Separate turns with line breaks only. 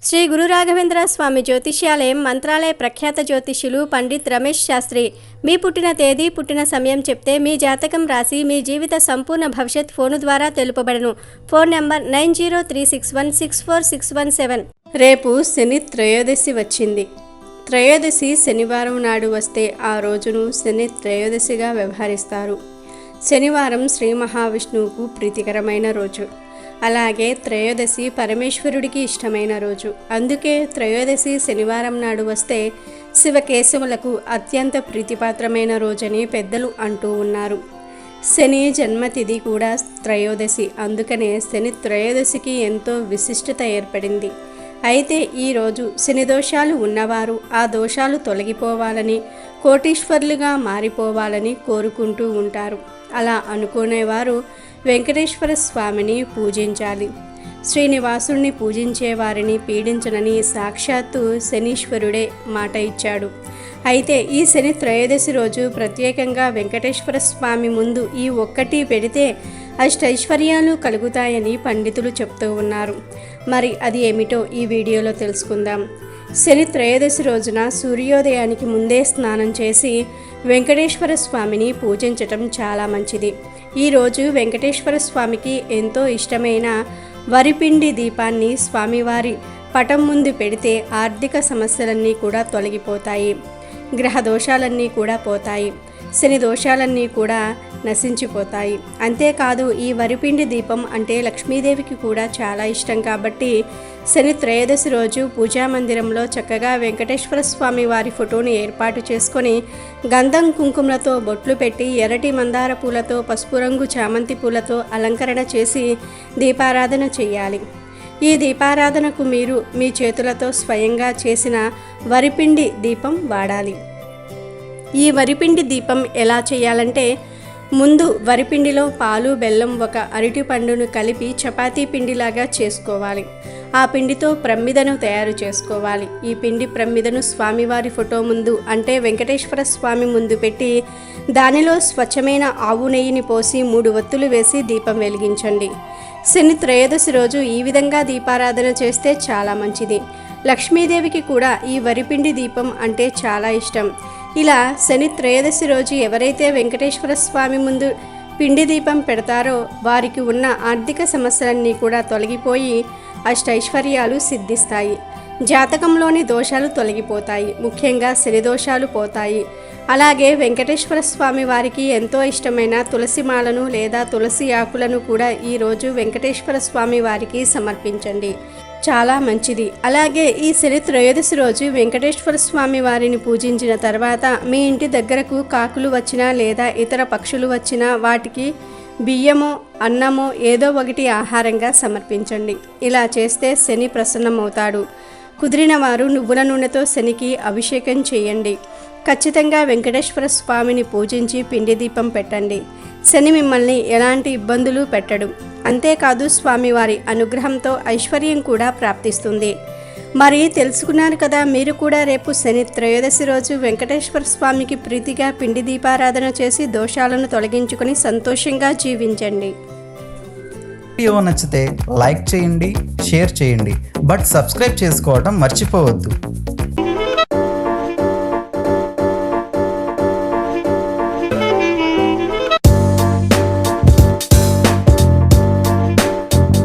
శ్రీ గురు రాఘవేంద్ర స్వామి జ్యోతిష్యాలయం మంత్రాలయ ప్రఖ్యాత జ్యోతిష్యులు పండిత్ రమేష్ శాస్త్రి మీ పుట్టిన తేదీ పుట్టిన సమయం చెప్తే మీ జాతకం రాసి మీ జీవిత సంపూర్ణ భవిష్యత్ ఫోను ద్వారా తెలుపబడను. Phone number 9036164617. రేపు శని త్రయోదశి వచ్చింది. త్రయోదశి శనివారం నాడు వస్తే ఆ రోజును శని త్రయోదశిగా వ్యవహరిస్తారు. శనివారం శ్రీ మహావిష్ణువుకు ప్రీతికరమైన రోజు. అలాగే త్రయోదశి పరమేశ్వరుడికి ఇష్టమైన రోజు. అందుకే త్రయోదశి శనివారం నాడు వస్తే శివకేశవులకు అత్యంత ప్రీతిపాత్రమైన రోజని పెద్దలు అంటూ ఉన్నారు. శని జన్మతిథి కూడా త్రయోదశి. అందుకనే శని త్రయోదశికి ఎంతో విశిష్టత ఏర్పడింది. అయితే ఈరోజు శని దోషాలు ఉన్నవారు ఆ దోషాలు తొలగిపోవాలని, కోటీశ్వర్లుగా మారిపోవాలని కోరుకుంటూ ఉంటారు. అలా అనుకునేవారు వెంకటేశ్వర స్వామిని పూజించాలి. శ్రీనివాసుడిని పూజించే వారిని పీడించనని సాక్షాత్తు శనీశ్వరుడే మాట ఇచ్చాడు. అయితే ఈ శని త్రయోదశి రోజు ప్రత్యేకంగా వెంకటేశ్వర స్వామి ముందు ఈ ఒక్కటి పెడితే అష్టైశ్వర్యాలు కలుగుతాయని పండితులు చెప్తూ ఉన్నారు. మరి అది ఏమిటో ఈ వీడియోలో తెలుసుకుందాం. శని త్రయోదశి రోజున సూర్యోదయానికి ముందే స్నానం చేసి వెంకటేశ్వర స్వామిని పూజించటం చాలా మంచిది. ఈరోజు వెంకటేశ్వర స్వామికి ఎంతో ఇష్టమైన వరిపిండి దీపాన్ని స్వామివారి పటం ముందు పెడితే ఆర్థిక సమస్యలన్నీ కూడా తొలగిపోతాయి, గ్రహ దోషాలన్నీ కూడా పోతాయి, శని దోషాలన్నీ కూడా నశించిపోతాయి. అంతేకాదు ఈ వరిపిండి దీపం అంటే లక్ష్మీదేవికి కూడా చాలా ఇష్టం కాబట్టి శని త్రయోదశి రోజు పూజా మందిరంలో చక్కగా వెంకటేశ్వర స్వామి వారి ఫోటోని ఏర్పాటు చేసుకొని గంధం కుంకుమలతో బొట్లు పెట్టి ఎర్రటి మందార పూలతో పసుపు రంగు చామంతి పూలతో అలంకరణ చేసి దీపారాధన చేయాలి. ఈ దీపారాధనకు మీరు మీ చేతులతో స్వయంగా చేసిన వరిపిండి దీపం వాడాలి. ఈ వరిపిండి దీపం ఎలా చేయాలంటే, ముందు వరిపిండిలో పాలు బెల్లం ఒక అరటి పండును కలిపి చపాతీ పిండిలాగా చేసుకోవాలి. ఆ పిండితో ప్రమిదను తయారు చేసుకోవాలి. ఈ పిండి ప్రమిదను స్వామివారి ఫోటో ముందు అంటే వెంకటేశ్వర స్వామి ముందు పెట్టి దానిలో స్వచ్ఛమైన ఆవు నెయ్యిని పోసి 3 ఒత్తులు వేసి దీపం వెలిగించండి. శని త్రయోదశి రోజు ఈ విధంగా దీపారాధన చేస్తే చాలా మంచిది. లక్ష్మీదేవికి కూడా ఈ వరిపిండి దీపం అంటే చాలా ఇష్టం. ఇలా శని త్రయోదశి రోజు ఎవరైతే వెంకటేశ్వర స్వామి ముందు పిండి దీపం పెడతారో వారికి ఉన్న ఆర్థిక సమస్యలన్నీ కూడా తొలగిపోయి అష్టైశ్వర్యాలు సిద్ధిస్తాయి. జాతకంలోని దోషాలు తొలగిపోతాయి, ముఖ్యంగా శని దోషాలు పోతాయి. అలాగే వెంకటేశ్వర స్వామి వారికి ఎంతో ఇష్టమైన తులసి మాలను లేదా తులసి ఆకులను కూడా ఈరోజు వెంకటేశ్వర స్వామి వారికి సమర్పించండి, చాలా మంచిది. అలాగే ఈ శని త్రయోదశి రోజు వెంకటేశ్వర స్వామి వారిని పూజించిన తర్వాత మీ ఇంటి దగ్గరకు కాకులు వచ్చినా లేదా ఇతర పక్షులు వచ్చినా వాటికి బియ్యమో అన్నమో ఏదో ఒకటి ఆహారంగా సమర్పించండి. ఇలా చేస్తే శని ప్రసన్నమవుతాడు. కుదిరిన వారు నువ్వుల నూనెతో శనికి అభిషేకం చేయండి. ఖచ్చితంగా వెంకటేశ్వర స్వామిని పూజించి పిండి దీపం పెట్టండి. శని మిమ్మల్ని ఎలాంటి ఇబ్బందులు పెట్టడు. అంతేకాదు స్వామివారి అనుగ్రహంతో ఐశ్వర్యం కూడా ప్రాప్తిస్తుంది. మరి తెలుసుకున్నారు కదా, మీరు కూడా రేపు శని త్రయోదశి రోజు వెంకటేశ్వర స్వామికి ప్రీతిగా పిండి దీపారాధన చేసి దోషాలను తొలగించుకొని సంతోషంగా జీవించండి.
వీడియో నచ్చితే లైక్ చేయండి, షేర్ చేయండి, బట్ సబ్స్క్రైబ్ చేసుకోవడం మర్చిపోవద్దు.